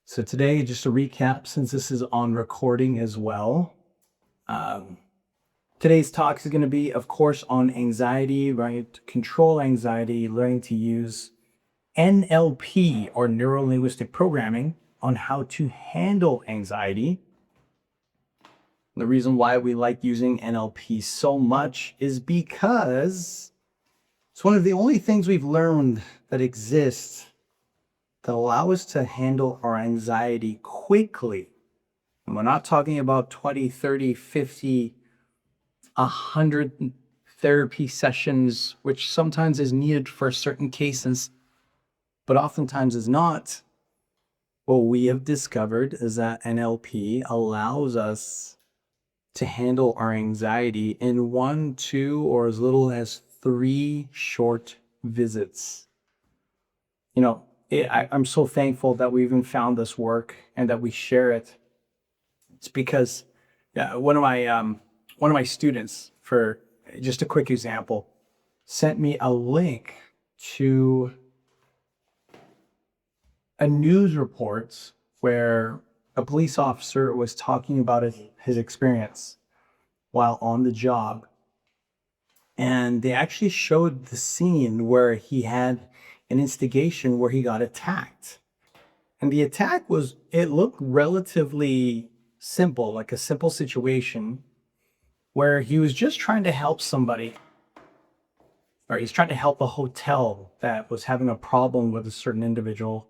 So today, just to recap, since this is on recording as well, um, today's talk is going to be, of course, on anxiety, right? To control anxiety, learning to use NLP or Neuro-Linguistic Programming on how to handle anxiety. The reason why we like using NLP so much is because it's one of the only things we've learned that exists that allow us to handle our anxiety quickly. And we're not talking about 20, 30, 50, 100 therapy sessions, which sometimes is needed for certain cases, but oftentimes is not. What we have discovered is that NLP allows us to handle our anxiety in 1, 2, or as little as 3 short visits. I'm so thankful that we even found this work and that we share it. It's because one of my students, for just a quick example, sent me a link to a news report where a police officer was talking about his experience while on the job. And they actually showed the scene where he had an instigation where he got attacked. And the attack it looked relatively simple, like a simple situation where he was just trying to help somebody, or he's trying to help a hotel that was having a problem with a certain individual.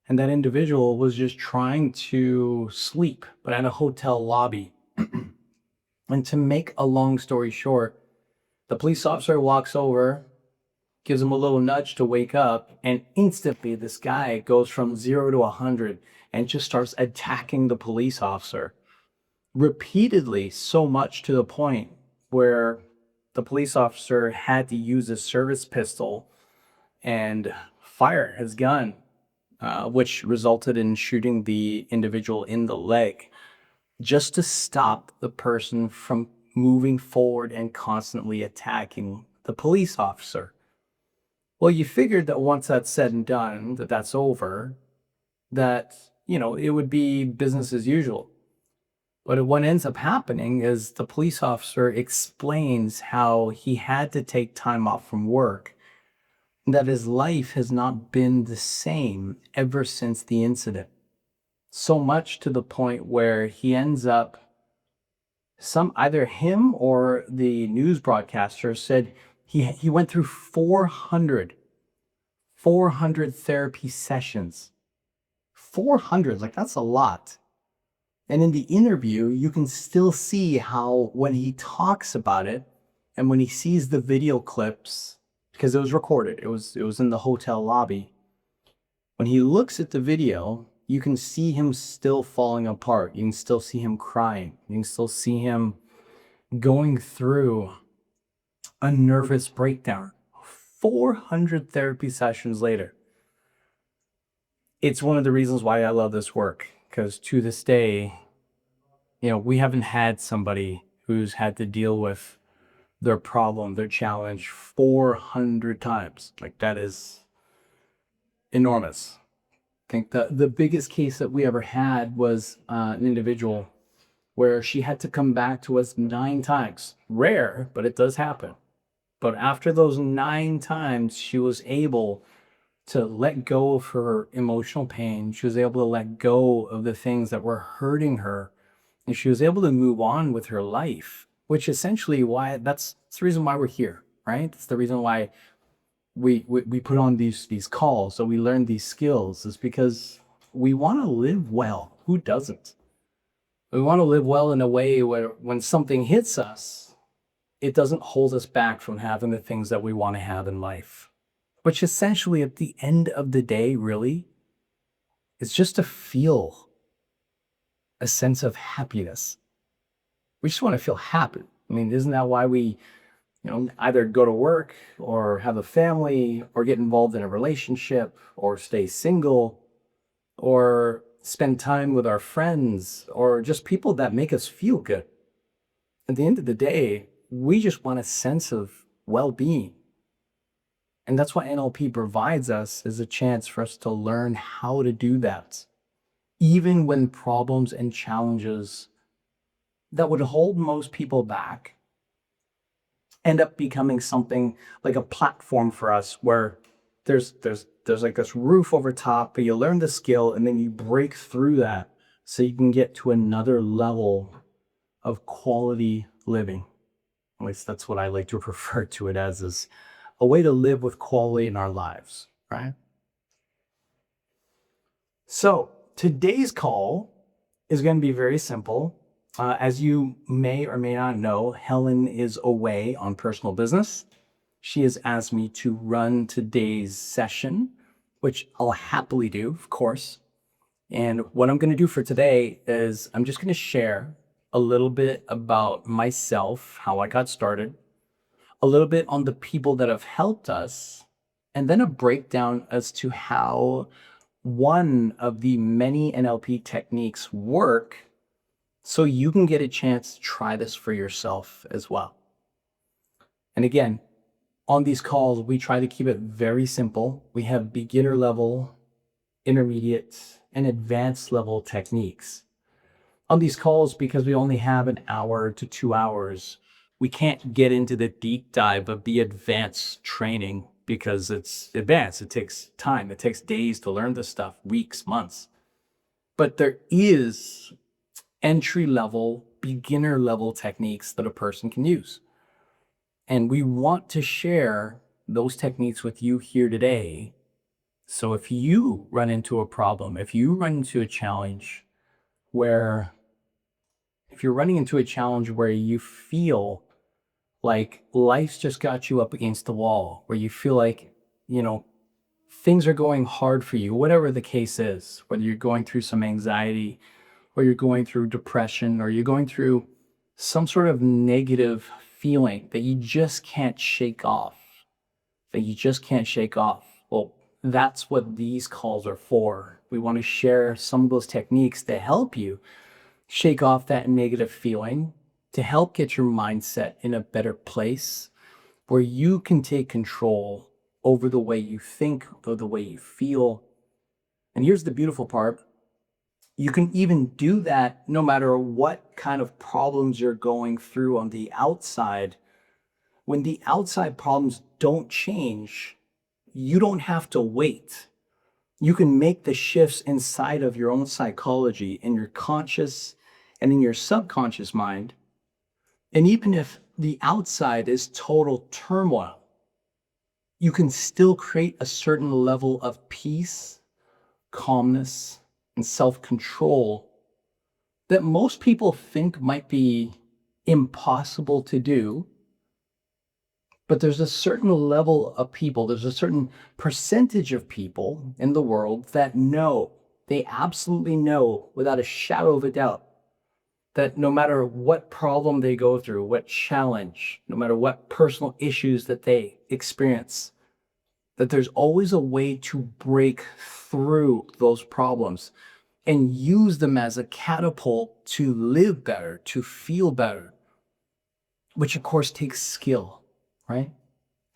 And that individual was just trying to sleep, but at a hotel lobby. And to make a long story short, the police officer walks over, gives him a little nudge to wake up, and instantly this guy goes from 0 to 100 and just starts attacking the police officer repeatedly, so much to the point where the police officer had to use a service pistol and fire his gun, which resulted in shooting the individual in the leg, just to stop the person from moving forward and constantly attacking the police officer. Well, you figured that once that's said and done, that's over, that, it would be business as usual. But what ends up happening is the police officer explains how he had to take time off from work, that his life has not been the same ever since the incident. So much to the point where he ends up, either him or the news broadcaster said he went through 400 therapy sessions. 400, like that's a lot. And in the interview, you can still see how when he talks about it and when he sees the video clips, because it was recorded, it was in the hotel lobby. When he looks at the video, you can see him still falling apart. You can still see him crying. You can still see him going through a nervous breakdown. 400 therapy sessions later. It's one of the reasons why I love this work, because to this day, we haven't had somebody who's had to deal with their problem, their challenge 400 times. Like, that is enormous. I think the biggest case that we ever had was an individual where she had to come back to us 9 times. Rare, but it does happen. But after those 9 times, she was able to let go of her emotional pain. She was able to let go of the things that were hurting her. And she was able to move on with her life, which essentially that's the reason why we're here, right? It's the reason why we put on these calls. So we learn these skills, is because we want to live well. Who doesn't? We want to live well in a way where when something hits us, it doesn't hold us back from having the things that we want to have in life. Which essentially, at the end of the day, really, is just to feel a sense of happiness. We just want to feel happy. I mean, isn't that why we, either go to work or have a family or get involved in a relationship or stay single or spend time with our friends or just people that make us feel good? At the end of the day, we just want a sense of well-being. And that's what NLP provides us, is a chance for us to learn how to do that. even when problems and challenges that would hold most people back end up becoming something like a platform for us where there's like this roof over top, but you learn the skill and then you break through that so you can get to another level of quality living. At least that's what I like to refer to it as, is a way to live with quality in our lives, right? So today's call is going to be very simple. As you may or may not know, Helen is away on personal business. She has asked me to run today's session, which I'll happily do, of course. And what I'm going to do for today is I'm just going to share a little bit about myself, how I got started, a little bit on the people that have helped us, and then a breakdown as to how one of the many NLP techniques work so you can get a chance to try this for yourself as well. And again, on these calls, we try to keep it very simple. We have beginner level, intermediate, and advanced level techniques. On these calls, because we only have an hour to 2 hours, we can't get into the deep dive of the advanced training because it's advanced. It takes time. It takes days to learn this stuff, weeks, months. But there is entry level, beginner level techniques that a person can use. And we want to share those techniques with you here today. So if you run into a problem, if you run into a challenge where, if you're running into a challenge where you feel like life's just got you up against the wall, where you feel like, things are going hard for you, whatever the case is, whether you're going through some anxiety or you're going through depression or you're going through some sort of negative feeling that you just can't shake off, Well, that's what these calls are for. We want to share some of those techniques to help you shake off that negative feeling, to help get your mindset in a better place where you can take control over the way you think or the way you feel. And here's the beautiful part. You can even do that no matter what kind of problems you're going through on the outside. When the outside problems don't change, you don't have to wait. You can make the shifts inside of your own psychology, in your conscious and in your subconscious mind. And even if the outside is total turmoil, you can still create a certain level of peace, calmness, and self-control that most people think might be impossible to do. But there's a certain level of people, there's a certain percentage of people in the world that know, they absolutely know without a shadow of a doubt, that no matter what problem they go through, what challenge, no matter what personal issues that they experience, that there's always a way to break through those problems and use them as a catapult to live better, to feel better, which of course takes skill, right?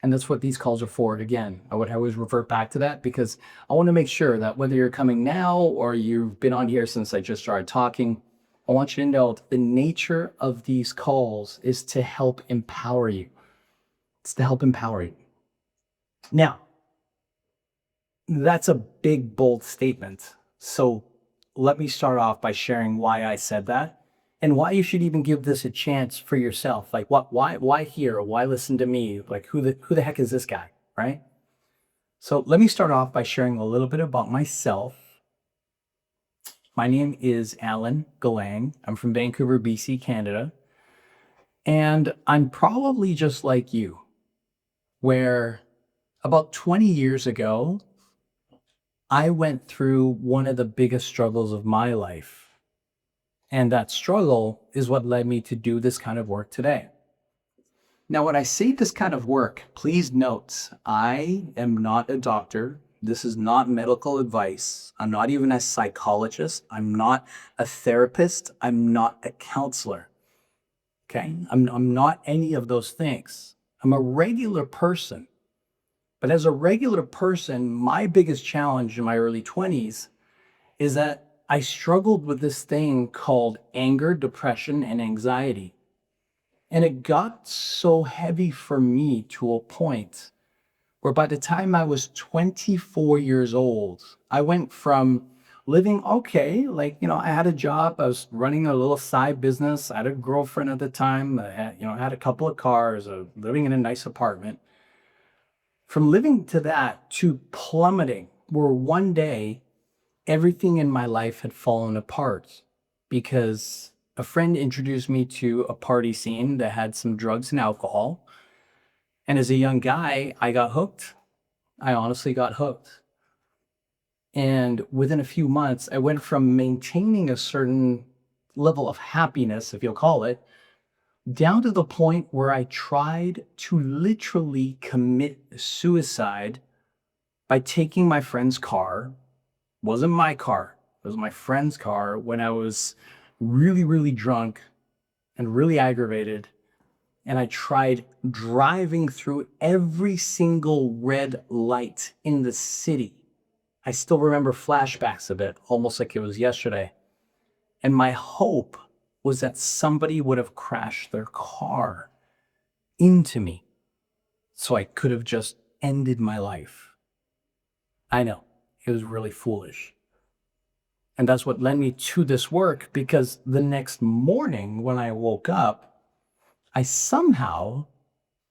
And that's what these calls are for. And again, I would always revert back to that because I want to make sure that whether you're coming now or you've been on here since I just started talking, I want you to know that the nature of these calls is to help empower you. It's to help empower you. Now, that's a big, bold statement. So let me start off by sharing why I said that and why you should even give this a chance for yourself. Like why here? Why listen to me? Like who the heck is this guy, right? So let me start off by sharing a little bit about myself. My name is Allan Galang. I'm from Vancouver, BC, Canada. And I'm probably just like you, where about 20 years ago, I went through one of the biggest struggles of my life. And that struggle is what led me to do this kind of work today. Now, when I say this kind of work, please note, I am not a doctor. This is not medical advice. I'm not even a psychologist. I'm not a therapist. I'm not a counselor. Okay? I'm not any of those things. I'm a regular person. But as a regular person, my biggest challenge in my early 20s is that I struggled with this thing called anger, depression, and anxiety. And it got so heavy for me to a point where by the time I was 24 years old, I went from living okay, like, I had a job, I was running a little side business, I had a girlfriend at the time, I had a couple of cars, living in a nice apartment. From living to that to plummeting, where one day everything in my life had fallen apart because a friend introduced me to a party scene that had some drugs and alcohol. And as a young guy, I got hooked. I honestly got hooked. And within a few months, I went from maintaining a certain level of happiness, if you'll call it, down to the point where I tried to literally commit suicide by taking my friend's car. Wasn't my car, it was my friend's car, when I was really, really drunk and really aggravated. And I tried driving through every single red light in the city. I still remember flashbacks of it, almost like it was yesterday. And my hope was that somebody would have crashed their car into me so I could have just ended my life. I know, it was really foolish. And that's what led me to this work, because the next morning when I woke up, I somehow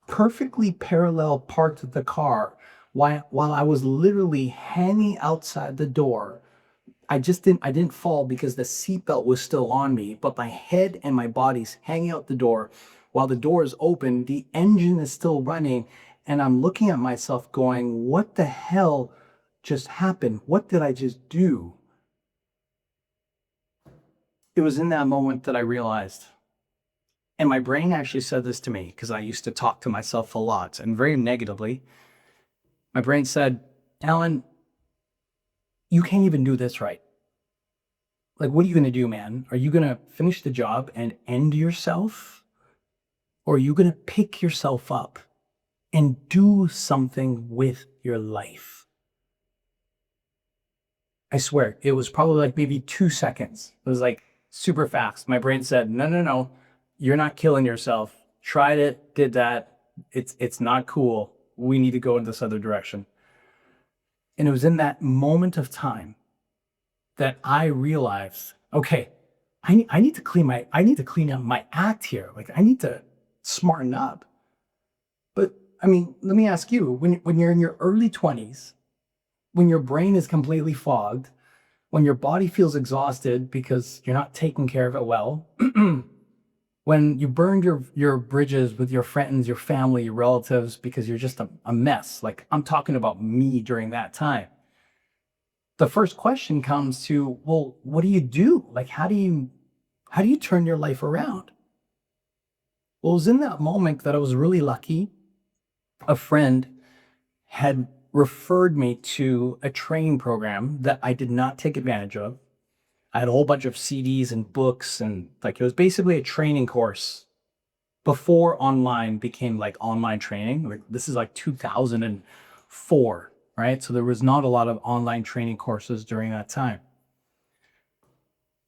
perfectly parallel parked the car while I was literally hanging outside the door. I didn't fall because the seatbelt was still on me, but my head and my body's hanging out the door while the door is open, the engine is still running, and I'm looking at myself going, what the hell just happened? What did I just do? It was in that moment that I realized, and my brain actually said this to me because I used to talk to myself a lot and very negatively. My brain said, Allan, you can't even do this right. Like, what are you going to do, man? Are you going to finish the job and end yourself? Or are you going to pick yourself up and do something with your life? I swear, it was probably like maybe 2 seconds. It was like super fast. My brain said, no, no, no, you're not killing yourself. Tried it, did that. It's not cool. We need to go in this other direction. And it was in that moment of time that I realized, okay, I need to clean up my act here. Like, I need to smarten up. But I mean, let me ask you, when you're in your early 20s, when your brain is completely fogged, when your body feels exhausted because you're not taking care of it well, when you burned your bridges with your friends, your family, your relatives, because you're just a mess. Like, I'm talking about me during that time. The first question comes to, well, what do you do? Like, how do you turn your life around? Well, it was in that moment that I was really lucky. A friend had referred me to a training program that I did not take advantage of. I had a whole bunch of CDs and books, and like, it was basically a training course before online became like online training. Like, this is like 2004, right? So there was not a lot of online training courses during that time.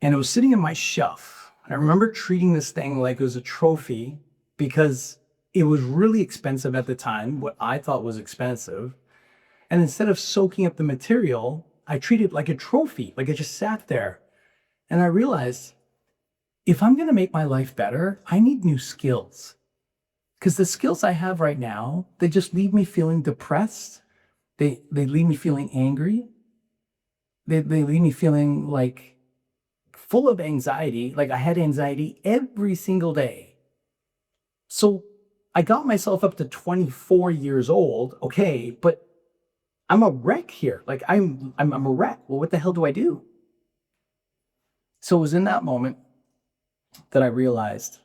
And it was sitting in my shelf. I remember treating this thing like it was a trophy because it was really expensive at the time, what I thought was expensive. And instead of soaking up the material, I treated it like a trophy, like it just sat there. And I realized, if I'm going to make my life better, I need new skills. Because the skills I have right now, they just leave me feeling depressed. They leave me feeling angry. They leave me feeling like full of anxiety. Like, I had anxiety every single day. So I got myself up to 24 years old. Okay, but I'm a wreck here. Like, I'm a wreck. Well, what the hell do I do? So it was in that moment that I realized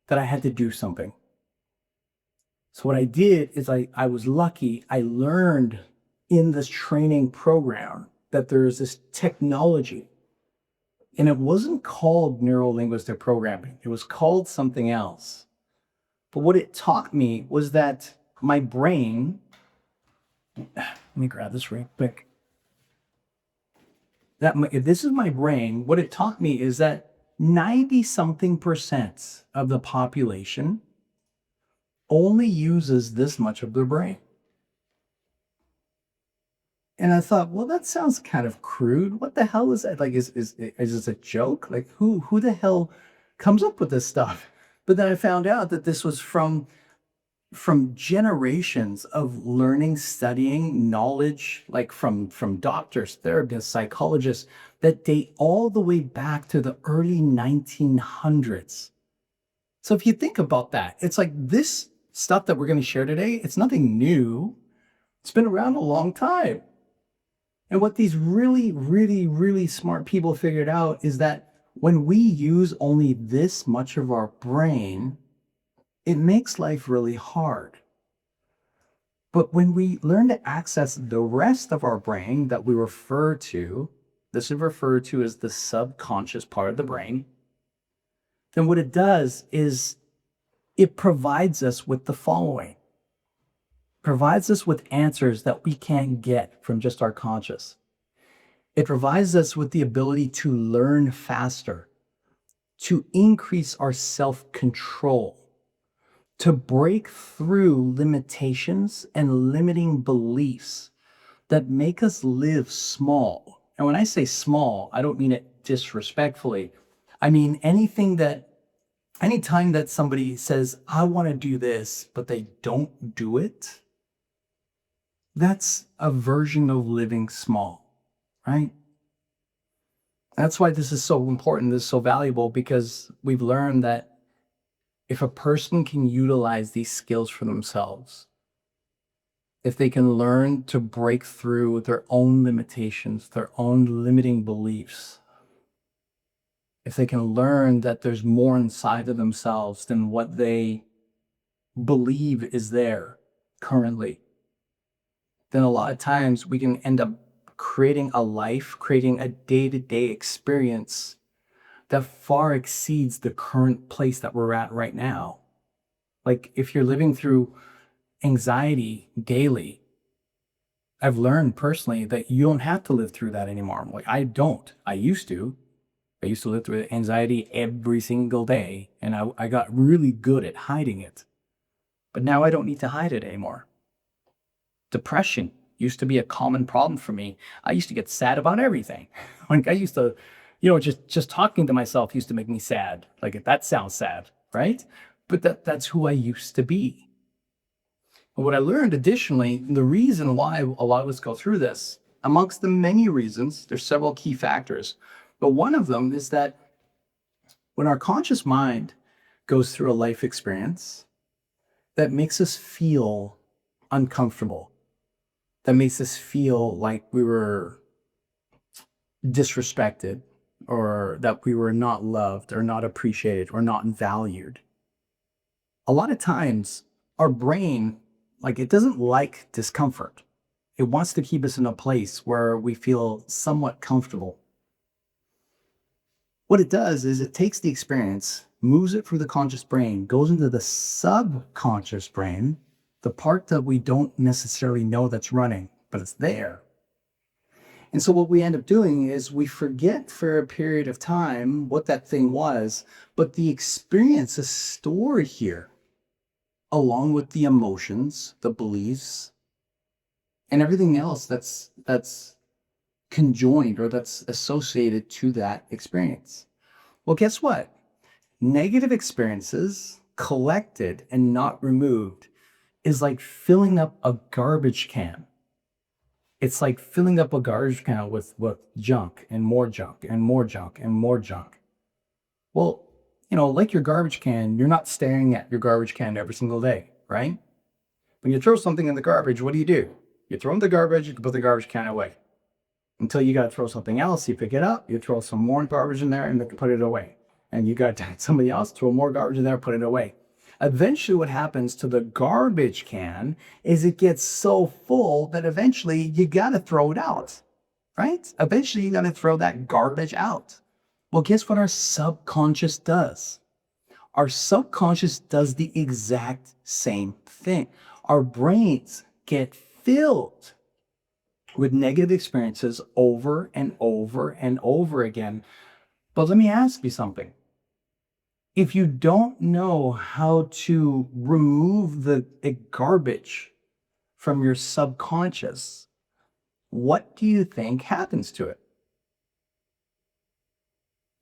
that I had to do something. So what I did is I was lucky. I learned in this training program that there's this technology, and it wasn't called Neuro-Linguistic Programming. It was called something else. But what it taught me was that my brain, let me grab this real quick. If this is my brain, what it taught me is that 90 something percent of the population only uses this much of their brain. And I thought, well, that sounds kind of crude. What the hell is that? Like, is this a joke? Like, who the hell comes up with this stuff? But then I found out that this was from generations of learning, studying, knowledge, like from doctors, therapists, psychologists, that date all the way back to the early 1900s. So if you think about that, it's like this stuff that we're going to share today, it's nothing new. It's been around a long time. And what these really, really, really smart people figured out is that when we use only this much of our brain, it makes life really hard. But when we learn to access the rest of our brain that we refer to, this is referred to as the subconscious part of the brain, then what it does is it provides us with the following. Provides us with answers that we can't get from just our conscious. It provides us with the ability to learn faster, to increase our self-control, to break through limitations and limiting beliefs that make us live small. And when I say small, I don't mean it disrespectfully. I mean anytime that somebody says, I want to do this, but they don't do it, that's a version of living small, right? That's why this is so important, this is so valuable, because we've learned that if a person can utilize these skills for themselves, if they can learn to break through their own limitations, their own limiting beliefs, if they can learn that there's more inside of themselves than what they believe is there currently, then a lot of times we can end up creating a day-to-day experience that far exceeds the current place that we're at right now. Like if you're living through anxiety daily, I've learned personally that you don't have to live through that anymore. Like I don't. I used to live through anxiety every single day, and I got really good at hiding it. But now I don't need to hide it anymore. Depression used to be a common problem for me. I used to get sad about everything. Like I used to, just talking to myself used to make me sad. Like that sounds sad, right? But that's who I used to be. And what I learned additionally, the reason why a lot of us go through this, amongst the many reasons, there's several key factors. But one of them is that when our conscious mind goes through a life experience that makes us feel uncomfortable, that makes us feel like we were disrespected, or that we were not loved or not appreciated or not valued. A lot of times our brain, it doesn't like discomfort. It wants to keep us in a place where we feel somewhat comfortable. What it does is it takes the experience, moves it through the conscious brain, goes into the subconscious brain, the part that we don't necessarily know that's running, but it's there. And so what we end up doing is we forget for a period of time what that thing was, but the experience is stored here, along with the emotions, the beliefs, and everything else that's conjoined or that's associated to that experience. Well, guess what? Negative experiences collected and not removed is like filling up a garbage can. It's like filling up a garbage can with junk and more junk and more junk and more junk. Well, like your garbage can, you're not staring at your garbage can every single day, right? When you throw something in the garbage, what do? You throw in the garbage, you put the garbage can away. Until you got to throw something else, you pick it up, you throw some more garbage in there and put it away. And you got somebody else throw more garbage in there, put it away. Eventually what happens to the garbage can is it gets so full that eventually you got to throw it out, right? Eventually you got to throw that garbage out. Well, guess what our subconscious does? Our subconscious does the exact same thing. Our brains get filled with negative experiences over and over and over again. But let me ask you something. If you don't know how to remove the garbage from your subconscious, what do you think happens to it?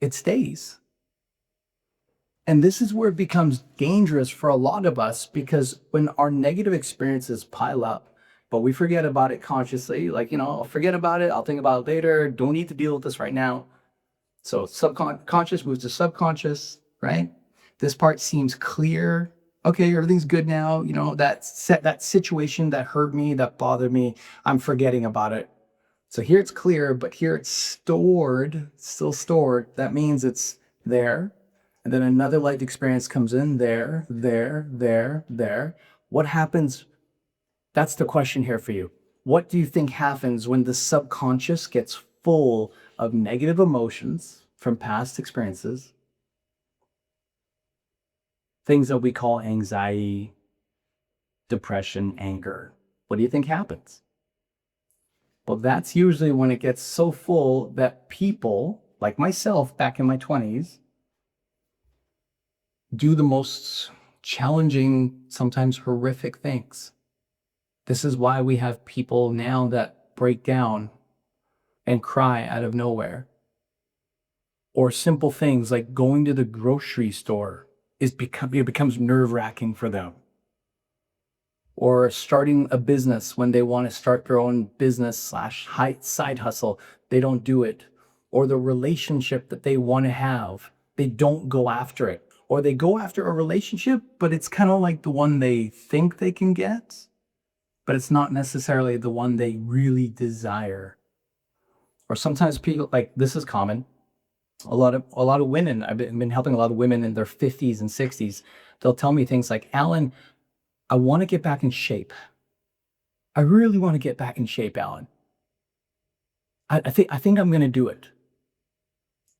It stays. And this is where it becomes dangerous for a lot of us, because when our negative experiences pile up, but we forget about it consciously, like, I'll forget about it, I'll think about it later, don't need to deal with this right now. So subconscious moves to subconscious, right? This part seems clear. Okay, everything's good now. That situation that hurt me, that bothered me, I'm forgetting about it. So here it's clear, but here it's stored, still stored. That means it's there. And then another life experience comes in there, there, there, there. What happens? That's the question here for you. What do you think happens when the subconscious gets full of negative emotions from past experiences? Things that we call anxiety, depression, anger. What do you think happens? Well, that's usually when it gets so full that people, like myself back in my 20s, do the most challenging, sometimes horrific things. This is why we have people now that break down and cry out of nowhere. Or simple things like going to the grocery store it becomes nerve-wracking for them. Or starting a business when they want to start their own business slash side hustle, they don't do it. Or the relationship that they want to have, they don't go after it. Or they go after a relationship, but it's kind of like the one they think they can get, but it's not necessarily the one they really desire. Or sometimes people, like, this is common. A lot of women, I've been helping a lot of women in their 50s and 60s. They'll tell me things like, Allan, I want to get back in shape. I really want to get back in shape, Allan. I think I'm going to do it.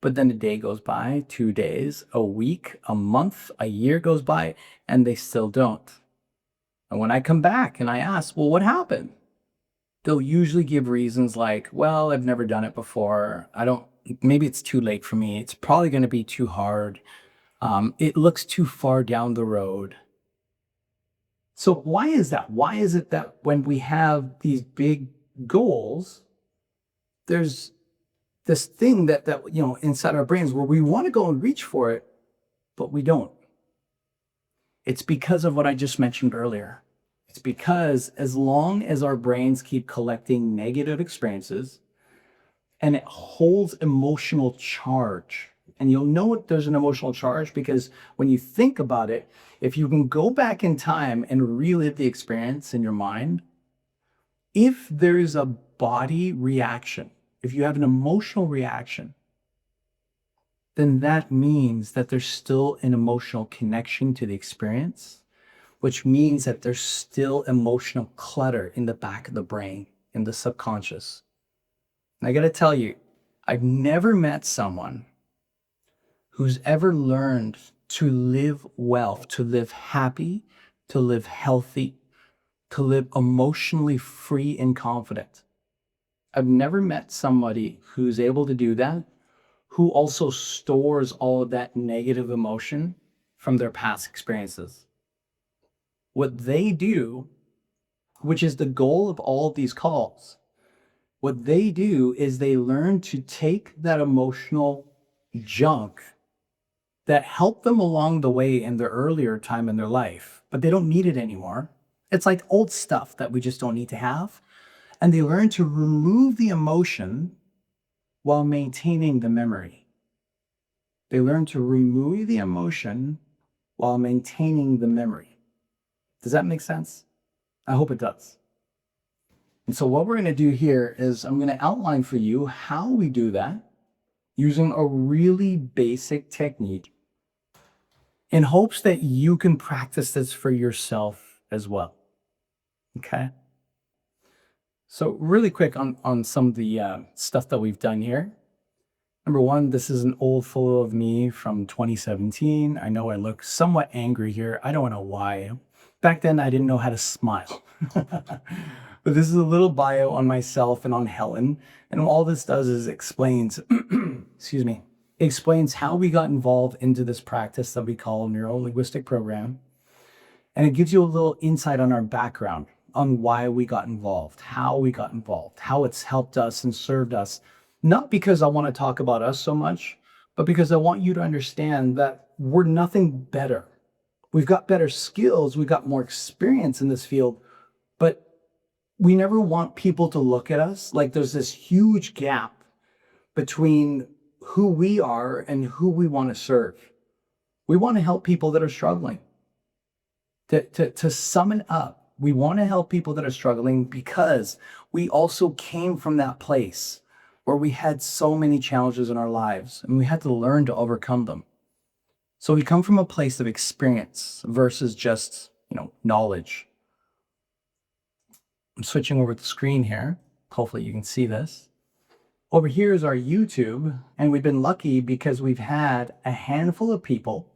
But then a day goes by, 2 days, a week, a month, a year goes by, and they still don't. And when I come back and I ask, well, what happened? They'll usually give reasons like, well, I've never done it before. Maybe it's too late for me. It's probably going to be too hard. It looks too far down the road. So why is that? Why is it that when we have these big goals, there's this thing that inside our brains where we want to go and reach for it, but we don't? It's because of what I just mentioned earlier. It's because as long as our brains keep collecting negative experiences and it holds emotional charge, and you'll know there's an emotional charge because when you think about it, if you can go back in time and relive the experience in your mind, if there's a body reaction, if you have an emotional reaction, then that means that there's still an emotional connection to the experience, which means that there's still emotional clutter in the back of the brain, in the subconscious. And I got to tell you, I've never met someone who's ever learned to live well, to live happy, to live healthy, to live emotionally free and confident. I've never met somebody who's able to do that, who also stores all of that negative emotion from their past experiences. What they do, which is the goal of all of these calls, what they do is they learn to take that emotional junk that helped them along the way in their earlier time in their life, but they don't need it anymore. It's like old stuff that we just don't need to have. And they learn to remove the emotion while maintaining the memory. They learn to remove the emotion while maintaining the memory. Does that make sense? I hope it does. And so what we're going to do here is I'm going to outline for you how we do that using a really basic technique in hopes that you can practice this for yourself as well. Okay? So really quick on some of the stuff that we've done here. Number one, this is an old photo of me from 2017. I know I look somewhat angry here. I don't know why. Back then, I didn't know how to smile. But this is a little bio on myself and on Helen. And all this does is explains, excuse me, explains how we got involved into this practice that we call neuro-linguistic program. And it gives you a little insight on our background, on why we got involved, how we got involved, how it's helped us and served us. Not because I want to talk about us so much, but because I want you to understand that we're nothing better. We've got better skills, we've got more experience in this field, but we never want people to look at us like there's this huge gap between who we are and who we want to serve. We want to help people that are struggling. To sum it up, we want to help people that are struggling because we also came from that place where we had so many challenges in our lives and we had to learn to overcome them. So we come from a place of experience versus just, knowledge. I'm switching over the screen here. Hopefully you can see this. Over here is our YouTube, and we've been lucky because we've had a handful of people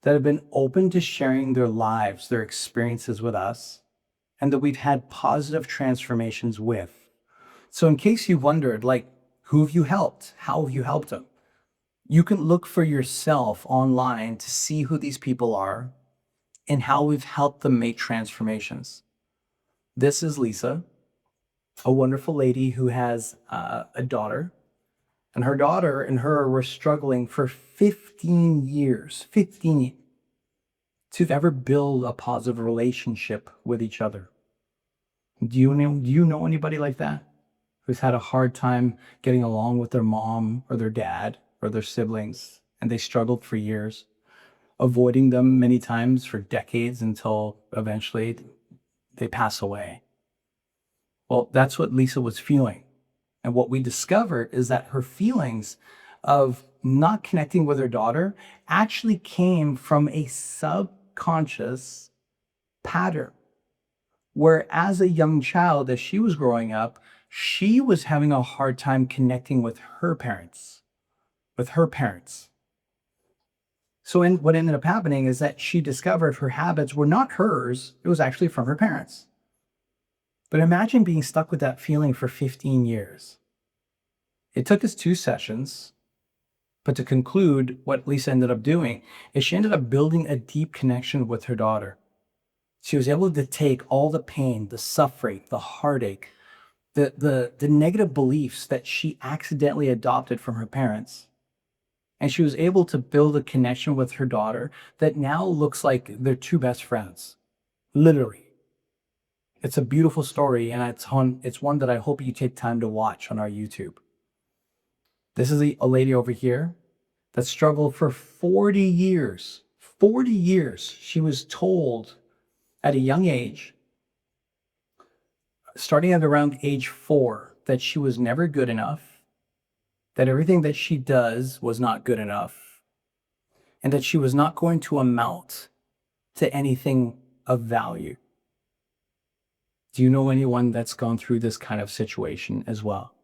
that have been open to sharing their lives, their experiences with us, and that we've had positive transformations with. So in case you wondered, who have you helped? How have you helped them? You can look for yourself online to see who these people are and how we've helped them make transformations. This is Lisa, a wonderful lady who has a daughter, and her daughter and her were struggling for 15 years, to ever build a positive relationship with each other. Do you know anybody like that who's had a hard time getting along with their mom or their dad or their siblings, and they struggled for years, avoiding them many times for decades until eventually they pass away? Well, that's what Lisa was feeling. And what we discovered is that her feelings of not connecting with her daughter actually came from a subconscious pattern, where as a young child, as she was growing up, she was having a hard time connecting with her parents, So what ended up happening is that she discovered her habits were not hers, it was actually from her parents. But imagine being stuck with that feeling for 15 years. It took us 2 sessions, but to conclude, what Lisa ended up doing is she ended up building a deep connection with her daughter. She was able to take all the pain, the suffering, the heartache, the negative beliefs that she accidentally adopted from her parents. And she was able to build a connection with her daughter that now looks like they're 2 best friends, literally. It's a beautiful story, and it's one that I hope you take time to watch on our YouTube. This is a lady over here that struggled for 40 years. 40 years. She was told at a young age, starting at around age 4, that she was never good enough, that everything that she does was not good enough, and that she was not going to amount to anything of value. Do you know anyone that's gone through this kind of situation as well?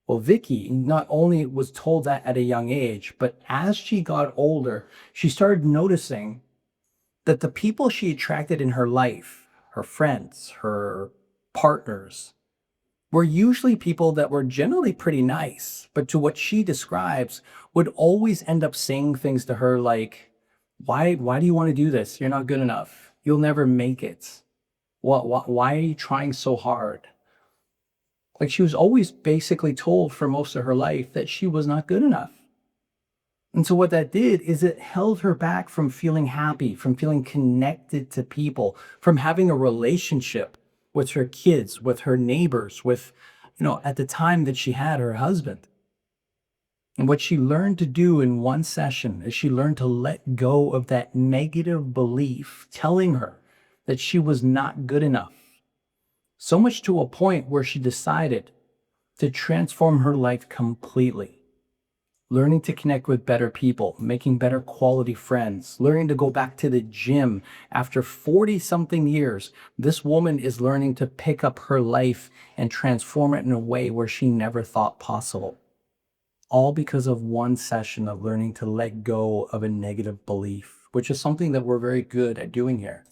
Well, Vicky not only was told that at a young age, but as she got older, she started noticing that the people she attracted in her life, her friends, her partners, were usually people that were generally pretty nice, but to what she describes, would always end up saying things to her like, why do you want to do this? You're not good enough. You'll never make it. Why are you trying so hard? Like, she was always basically told for most of her life that she was not good enough. And so what that did is it held her back from feeling happy, from feeling connected to people, from having a relationship with her kids, with her neighbors, with, at the time that she had her husband. And what she learned to do in one session is she learned to let go of that negative belief telling her that she was not good enough. So much to a point where she decided to transform her life completely. Learning to connect with better people, making better quality friends, learning to go back to the gym. After 40-something years, this woman is learning to pick up her life and transform it in a way where she never thought possible. All because of one session of learning to let go of a negative belief, which is something that we're very good at doing here.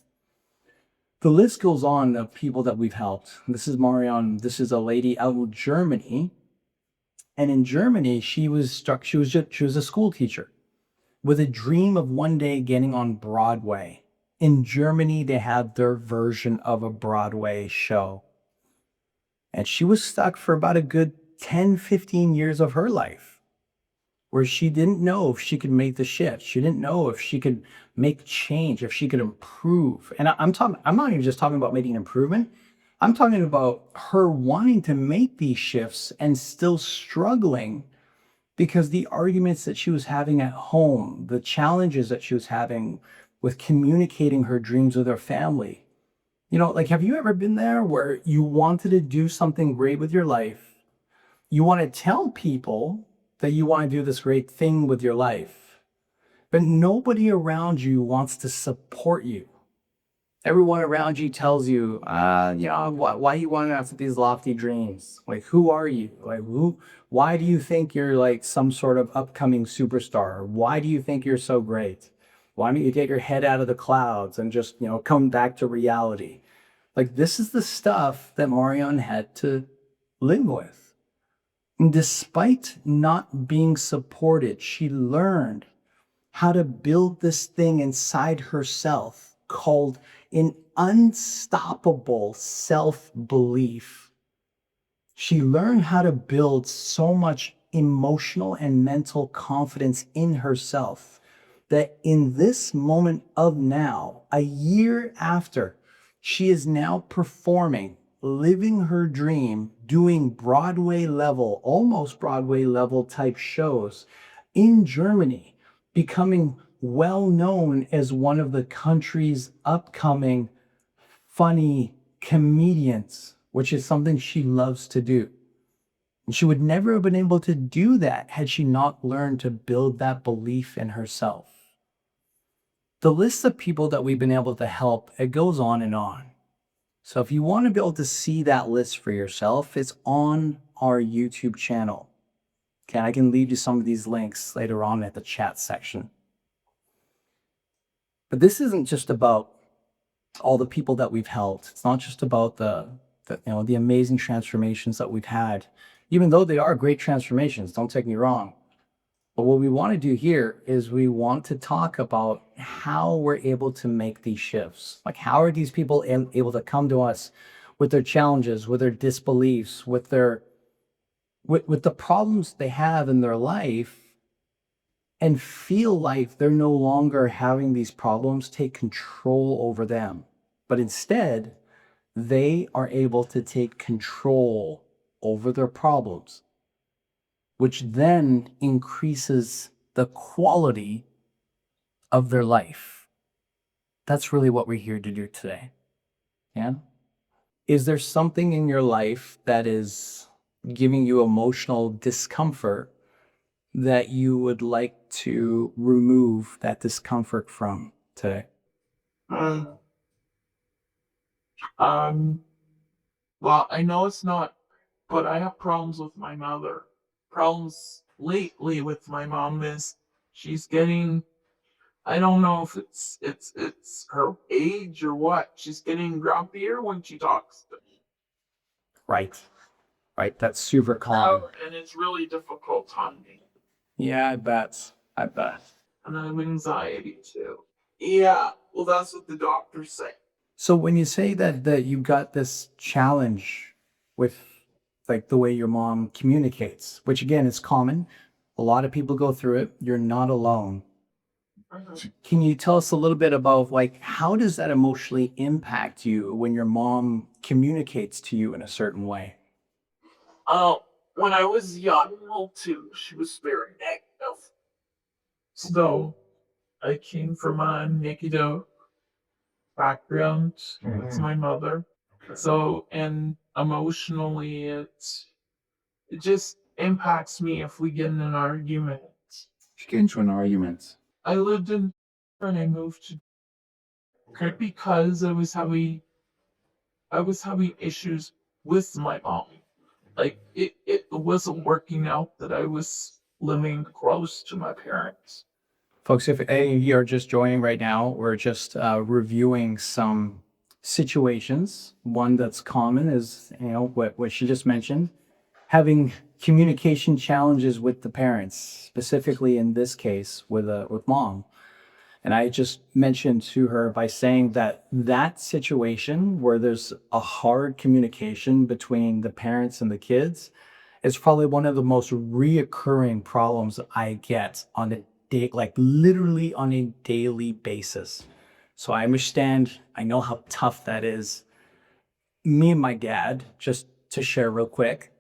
The list goes on of people that we've helped. This is Marion. This is a lady out in Germany. And in Germany, she was a school teacher with a dream of one day getting on Broadway. In Germany, they had their version of a Broadway show. And she was stuck for about a good 10, 15 years of her life where she didn't know if she could make the shift. She didn't know if she could make change, if she could improve. And I'm not even just talking about making improvement. I'm talking about her wanting to make these shifts and still struggling because the arguments that she was having at home, the challenges that she was having with communicating her dreams with her family. Like, have you ever been there where you wanted to do something great with your life? You want to tell people that you want to do this great thing with your life, but nobody around you wants to support you. Everyone around you tells you, why you want to have these lofty dreams? Like, who are you? Like, why do you think you're like some sort of upcoming superstar? Why do you think you're so great? Why don't you get your head out of the clouds and just, come back to reality? Like, this is the stuff that Marion had to live with. And despite not being supported, she learned how to build this thing inside herself called an unstoppable self-belief. She learned how to build so much emotional and mental confidence in herself that in this moment of now, a year after, she is now performing, living her dream, doing Broadway level, almost Broadway level type shows in Germany, becoming well known as one of the country's upcoming funny comedians, which is something she loves to do. And she would never have been able to do that had she not learned to build that belief in herself. The list of people that we've been able to help, it goes on and on. So if you want to be able to see that list for yourself, it's on our YouTube channel. Okay, I can leave you some of these links later on at the chat section. But this isn't just about all the people that we've helped. It's not just about the amazing transformations that we've had, even though they are great transformations, don't take me wrong. But what we want to do here is we want to talk about how we're able to make these shifts. Like, how are these people able to come to us with their challenges, with their disbeliefs, with the problems they have in their life, and feel like they're no longer having these problems take control over them, but instead they are able to take control over their problems, which then increases the quality of their life. That's really what we're here to do today. Yeah. Is there something in your life that is giving you emotional discomfort that you would like to remove that discomfort from today? Um, um, well, I know it's not, but I have problems with my mother. Problems lately with my mom is she's getting, I don't know if it's her age or what. She's getting grumpier when she talks to me. Right. Right. That's super common. And it's really difficult on me. Yeah, I bet. I bet. And I have anxiety too. Yeah, well, that's what the doctors say. So when you say that you've got this challenge with like the way your mom communicates, which again is common, a lot of people go through it. You're not alone. Can you tell us a little bit about like how does that emotionally impact you when your mom communicates to you in a certain way? When I was young, well, too, she was very negative. So I came from a negative background with my mother. So, and emotionally, it just impacts me if we get in an argument. If you get into an argument. I lived in and I moved to because I was having issues with my mom. Like it wasn't working out that I was living close to my parents. Folks, if any of you are just joining right now, we're just reviewing some situations. One that's common is, what she just mentioned, having communication challenges with the parents, specifically in this case with mom. And I just mentioned to her by saying that that situation where there's a hard communication between the parents and the kids is probably one of the most reoccurring problems I get on a day, like literally on a daily basis. So I understand, I know how tough that is. Me and my dad, just to share real quick,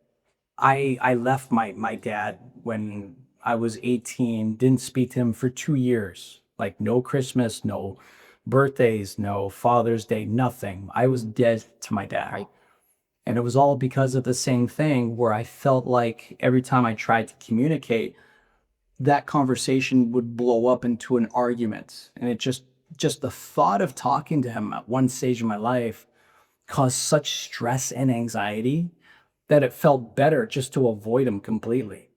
I left my dad when I was 18, didn't speak to him for 2 years. Like no Christmas, no birthdays, no Father's Day, nothing. I was dead to my dad. Right. And it was all because of the same thing where I felt like every time I tried to communicate, that conversation would blow up into an argument. And it just the thought of talking to him at one stage of my life caused such stress and anxiety that it felt better just to avoid him completely.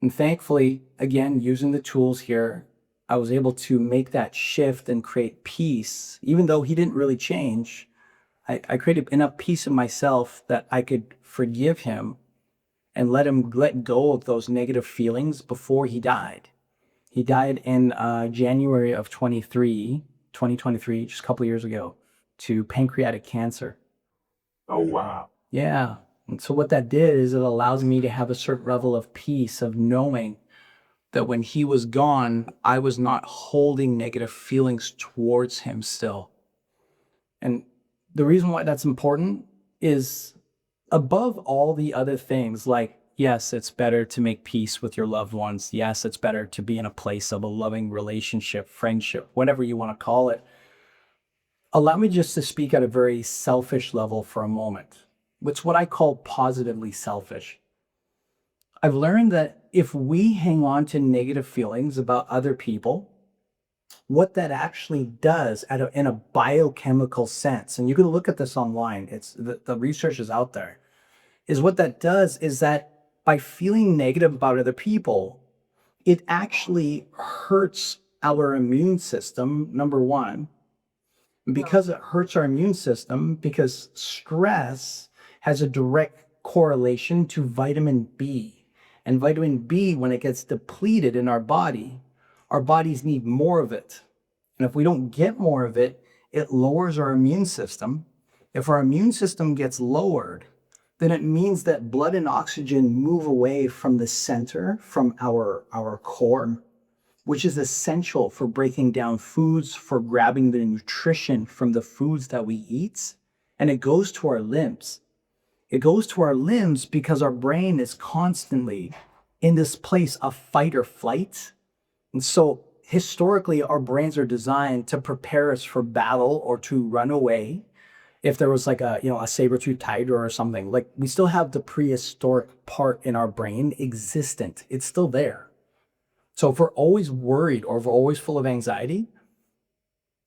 And thankfully, again, using the tools here, I was able to make that shift and create peace. Even though he didn't really change, I created enough peace in myself that I could forgive him and let him let go of those negative feelings before he died. He died in January of 2023, just a couple of years ago, to pancreatic cancer. Oh, wow. Yeah. And so what that did is it allows me to have a certain level of peace of knowing that when he was gone, I was not holding negative feelings towards him still. And the reason why that's important is above all the other things, like, yes, it's better to make peace with your loved ones. Yes, it's better to be in a place of a loving relationship, friendship, whatever you want to call it. Allow me just to speak at a very selfish level for a moment. It's what I call positively selfish. I've learned that if we hang on to negative feelings about other people, what that actually does in a biochemical sense, and you can look at this online, it's the research is out there, is what that does is that by feeling negative about other people, it actually hurts our immune system, number one, because it hurts our immune system, because stress has a direct correlation to vitamin B. And vitamin B, when it gets depleted in our bodies need more of it. And if we don't get more of it, it lowers our immune system. If our immune system gets lowered, then it means that blood and oxygen move away from the center, from our core, which is essential for breaking down foods, for grabbing the nutrition from the foods that we eat. And it goes to our limbs. It goes to our limbs because our brain is constantly in this place of fight or flight. And so historically, our brains are designed to prepare us for battle or to run away. If there was like a saber-toothed tiger or something, like we still have the prehistoric part in our brain existent. It's still there. So if we're always worried or if we're always full of anxiety,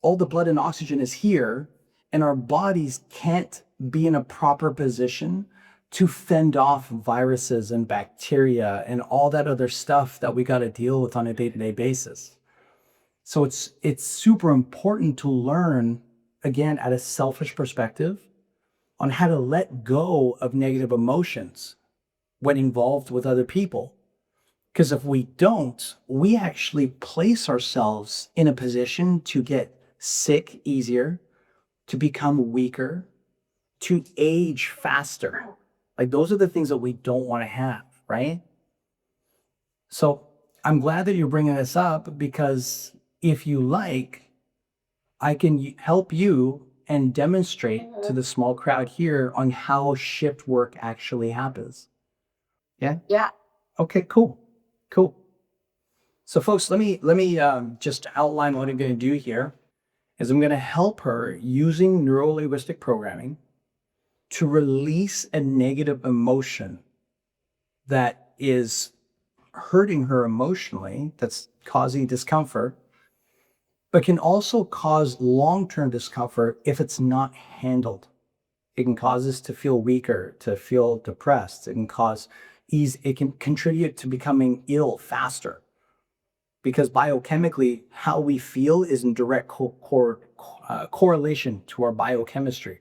all the blood and oxygen is here, and our bodies can't be in a proper position to fend off viruses and bacteria and all that other stuff that we got to deal with on a day-to-day basis. So it's super important to learn, again, at a selfish perspective, on how to let go of negative emotions when involved with other people. Because if we don't, we actually place ourselves in a position to get sick easier, to become weaker, to age faster. Like those are the things that we don't want to have, right? So I'm glad that you're bringing this up because if you like, I can help you and demonstrate to the small crowd here on how shift work actually happens. Yeah? Yeah. Okay, cool. Cool. So folks, let me just outline what I'm going to do here is I'm going to help her using neuro-linguistic programming to release a negative emotion that is hurting her emotionally, that's causing discomfort, but can also cause long-term discomfort if it's not handled. It can cause us to feel weaker, to feel depressed. It can contribute to becoming ill faster because biochemically, how we feel is in direct correlation to our biochemistry.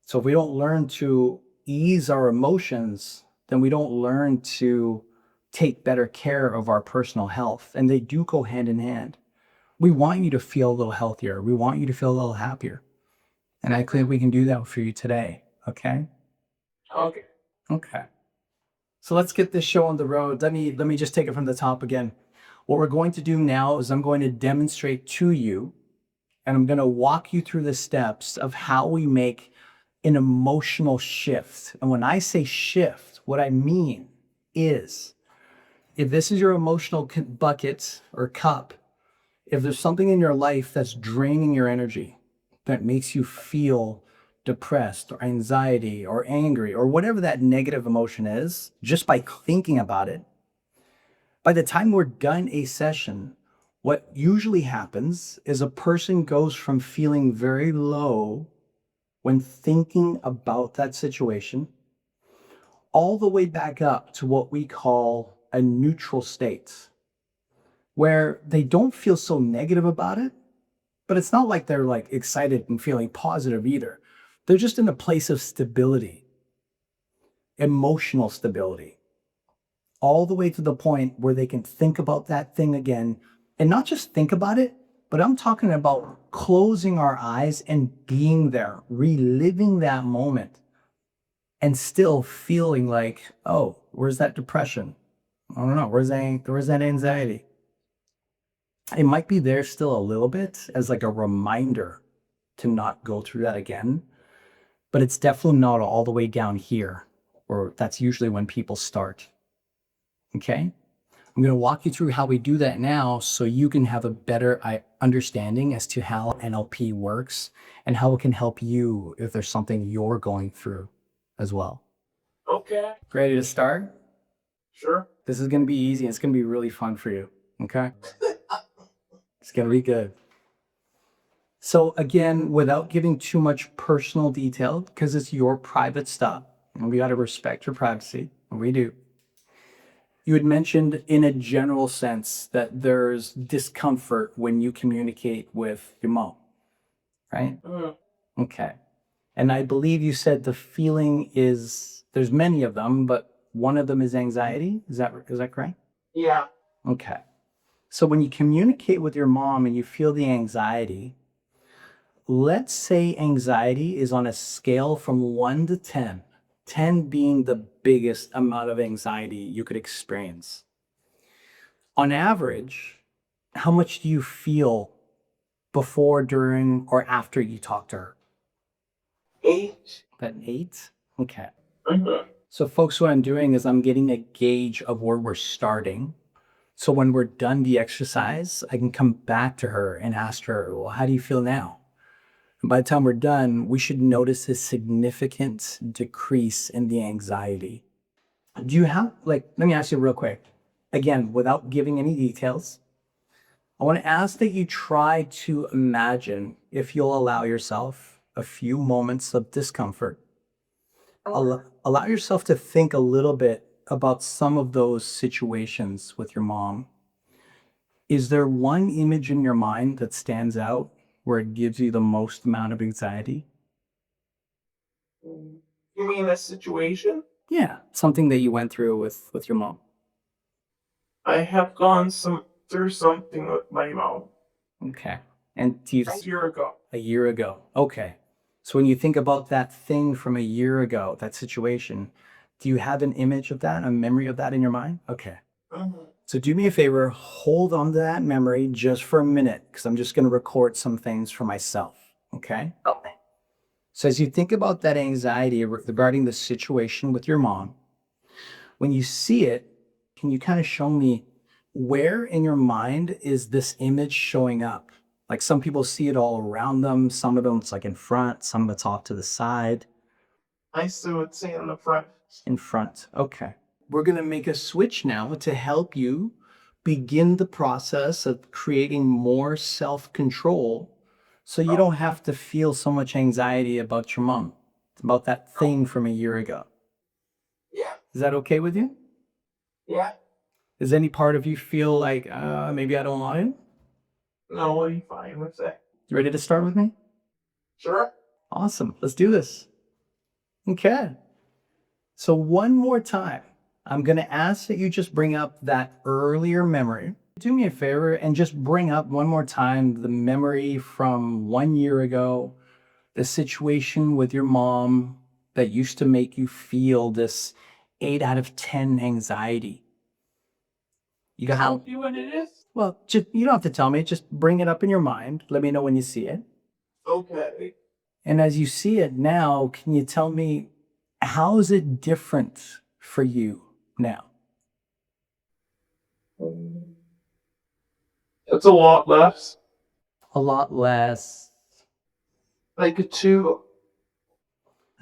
So if we don't learn to ease our emotions, then we don't learn to take better care of our personal health. And they do go hand in hand. We want you to feel a little healthier. We want you to feel a little happier. And I think we can do that for you today. Okay? Okay. Okay. So let's get this show on the road. Let me just take it from the top again. What we're going to do now is I'm going to demonstrate to you, and I'm going to walk you through the steps of how we make an emotional shift. And when I say shift, what I mean is, if this is your emotional bucket or cup, if there's something in your life that's draining your energy, that makes you feel depressed or anxiety or angry or whatever that negative emotion is, just by thinking about it, by the time we're done a session, what usually happens is a person goes from feeling very low when thinking about that situation all the way back up to what we call a neutral state, where they don't feel so negative about it, but it's not like they're like excited and feeling positive either. They're just in a place of stability, emotional stability, all the way to the point where they can think about that thing again, and not just think about it, but I'm talking about closing our eyes and being there, reliving that moment, and still feeling like, oh, where's that depression? I don't know, where's that anxiety? It might be there still a little bit as like a reminder to not go through that again, but it's definitely not all the way down here, or that's usually when people start. Okay? I'm going to walk you through how we do that now so you can have a better understanding as to how NLP works and how it can help you if there's something you're going through as well. Okay. Ready to start? Sure. This is going to be easy. It's going to be really fun for you. Okay? It's going to be good. So again, without giving too much personal detail, because it's your private stuff, and we got to respect your privacy, and we do. You had mentioned in a general sense that there's discomfort when you communicate with your mom, right? Okay. And I believe you said the feeling is, there's many of them, but one of them is anxiety. Is that correct? Yeah. Okay. So when you communicate with your mom and you feel the anxiety, let's say anxiety is on a scale from 1 to 10, 10 being the biggest amount of anxiety you could experience. On average, how much do you feel before, during, or after you talk to her? 8. About 8? Okay. Mhm. So folks, what I'm doing is I'm getting a gauge of where we're starting. So when we're done the exercise, I can come back to her and ask her, well, how do you feel now? And by the time we're done, we should notice a significant decrease in the anxiety. Do you have, like, let me ask you real quick, again, without giving any details, I want to ask that you try to imagine, if you'll allow yourself a few moments of discomfort. Allow yourself to think a little bit about some of those situations with your mom. Is there one image in your mind that stands out where it gives you the most amount of anxiety? You mean a situation? Yeah, something that you went through with your mom. I have gone through something with my mom Okay. And do you, a year ago. a year ago. Okay. So when you think about that thing from a year ago, that situation, do you have an image of that, a memory of that in your mind? Okay. Mhm. So do me a favor, hold on to that memory just for a minute, because I'm just going to record some things for myself. Okay. Okay. So as you think about that anxiety regarding the situation with your mom, when you see it, can you kind of show me where in your mind is this image showing up? Like some people see it all around them, some of them it's like in front, some of it's off to the side. I still would say in the front. In front. Okay. We're going to make a switch now to help you begin the process of creating more self-control so you don't have to feel so much anxiety about your mom, about that thing from a year ago. Yeah. Is that okay with you? Yeah. Does any part of you feel like, maybe I don't want it? No, I'm fine with that. You ready to start with me? Sure. Awesome. Let's do this. Okay. So one more time, I'm going to ask that you just bring up that earlier memory. Do me a favor and just bring up one more time the memory from 1 year ago, the situation with your mom that used to make you feel this 8 out of 10 anxiety. You got Tell you what it is? Well, just, you don't have to tell me. Just bring it up in your mind. Let me know when you see it. Okay. And as you see it now, can you tell me how is it different for you now? It's a lot less. A lot less. Like a 2.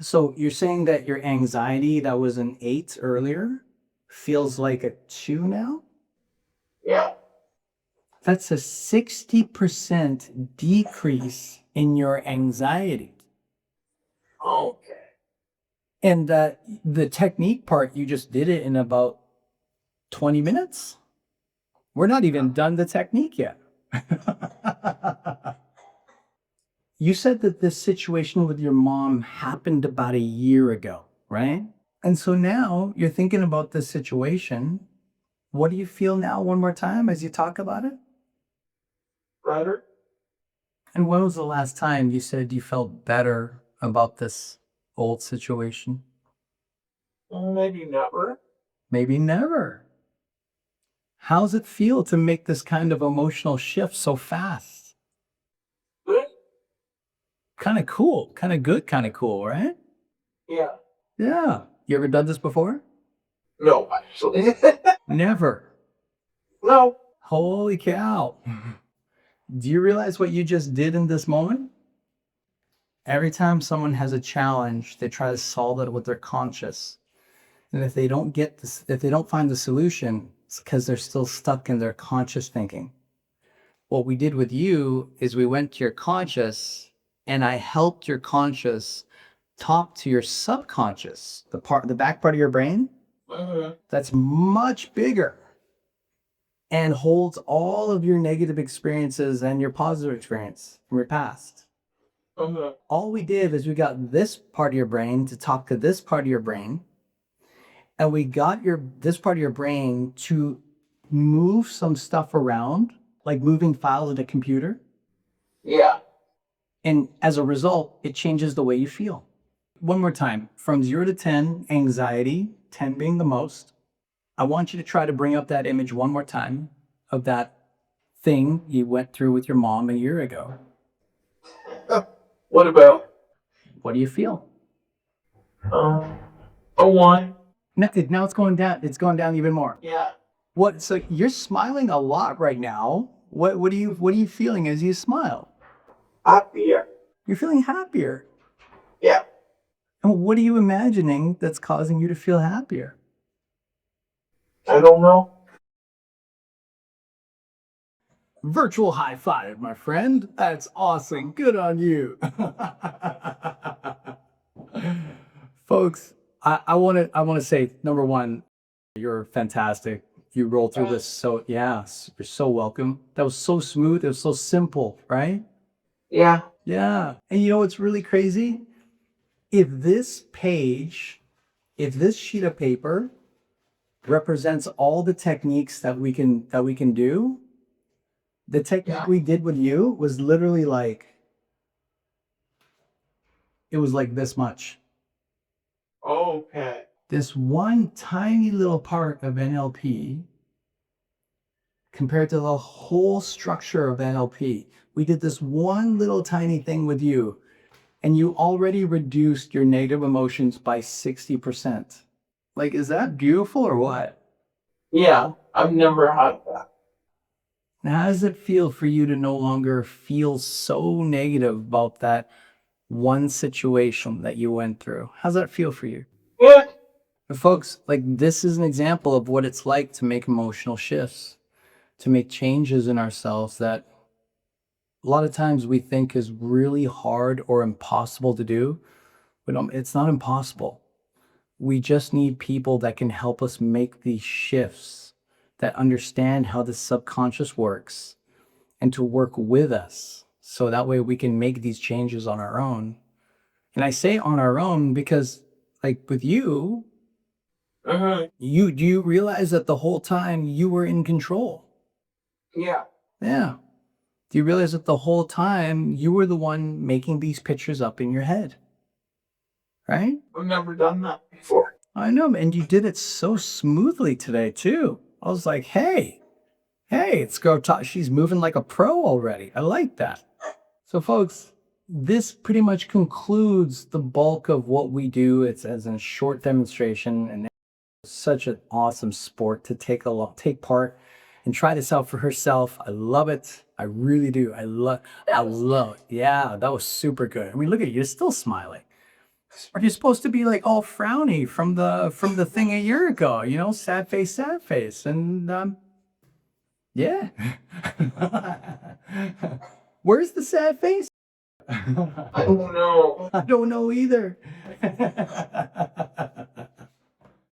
So you're saying that your anxiety that was an 8 earlier feels like a 2 now? Yeah. That's a 60% decrease in your anxiety. Okay. And the technique part, you just did it in about 20 minutes? We're not even done the technique yet. You said that this situation with your mom happened about a year ago, right? And so now you're thinking about this situation. What do you feel now, one more time, as you talk about it? Better? And when was the last time you said you felt better about this old situation? Maybe never. Maybe never. How's it feel to make this kind of emotional shift so fast? Good? Kind of cool, kind of good, kind of cool, right? Yeah. Yeah. You ever done this before? No, actually. Never. No. Holy cow. Do you realize what you just did in this moment? Every time someone has a challenge, they try to solve it with their conscious. And if they don't get this, if they don't find the solution, it's because they're still stuck in their conscious thinking. What we did with you is we went to your conscious and I helped your conscious talk to your subconscious, the back part of your brain that's much bigger and holds all of your negative experiences and your positive experience from your past. All we did is we got this part of your brain to talk to this part of your brain, and we got this part of your brain to move some stuff around, like moving files in a computer. Yeah. And as a result, it changes the way you feel. One more time, from 0 to 10, anxiety, 10 being the most. I want you to try to bring up that image one more time of that thing you went through with your mom a year ago. What about? What do you feel? A 1. Now it's going down. It's going down even more. Yeah. What? So you're smiling a lot right now. What are you feeling as you smile? Happier. You're feeling happier. Yeah. And what are you imagining that's causing you to feel happier? I don't know. Virtual high five, my friend. That's awesome. Good on you. Folks, I want to say, number one, you're fantastic. You rolled through this. So yeah, you're so welcome. That was so smooth. It was so simple, right? Yeah. Yeah. And you know what's really crazy? If this sheet of paper represents all the techniques that we can do, the technique we did with you was literally like, it was like this much. Okay. This one tiny little part of NLP compared to the whole structure of NLP. We did this one little tiny thing with you, and you already reduced your negative emotions by 60%. Like, is that beautiful or what? Yeah. I've never had that. Now, how does it feel for you to no longer feel so negative about that one situation that you went through? How's that feel for you? Good. But folks, like, this is an example of what it's like to make emotional shifts, to make changes in ourselves that a lot of times we think is really hard or impossible to do. But it's not impossible. We just need people that can help us make these shifts that understand how the subconscious works and to work with us. So that way we can make these changes on our own. And I say on our own because, like with you, do you realize that the whole time you were in control? Yeah. Yeah. Do you realize that the whole time you were the one making these pictures up in your head? Right? I've never done that before. I know, and you did it so smoothly today too. I was like, hey, it's girl talk. She's moving like a pro already. I like that. So folks, this pretty much concludes the bulk of what we do. It's as a short demonstration, and it's such an awesome sport to take part and try this out for herself. I love it. I really do. I love it. Yeah, that was super good. I mean, look at you, you're still smiling. Are you supposed to be like all frowny from the thing a year ago? You know, sad face, and yeah. Where's the sad face? I don't know. I don't know either.